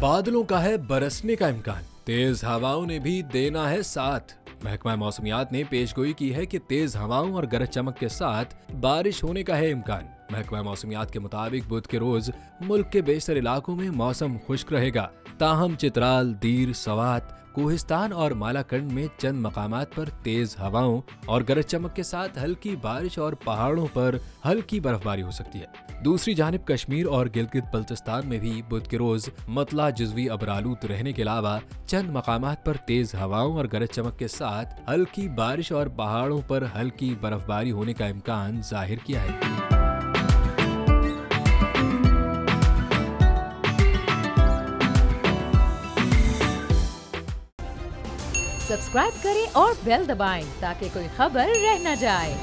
बादलों का है बरसने का इम्कान, तेज हवाओं ने भी देना है साथ। महकमा मौसमियात ने पेशगोई की है कि तेज हवाओं और गरज चमक के साथ बारिश होने का है इम्कान। महकमा मौसमियात के मुताबिक बुध के रोज मुल्क के बेशतर इलाकों में मौसम खुश्क रहेगा। ताहम चित्राल, दीर, सवात, कोहिस्तान और मालाकंड में चंद मकामात पर तेज हवाओं और गरज चमक के साथ हल्की बारिश और पहाड़ों पर हल्की बर्फबारी हो सकती है। दूसरी जानिब कश्मीर और गिलगित बल्तिस्तान में भी बुध के रोज मतला जुज़वी अबरालूद रहने के अलावा चंद मकामात पर तेज हवाओं और गरज चमक के साथ हल्की बारिश और पहाड़ों पर हल्की बर्फबारी होने का इम्कान जाहिर किया है। सब्सक्राइब करें और बेल दबाएं ताकि कोई खबर रह न जाए।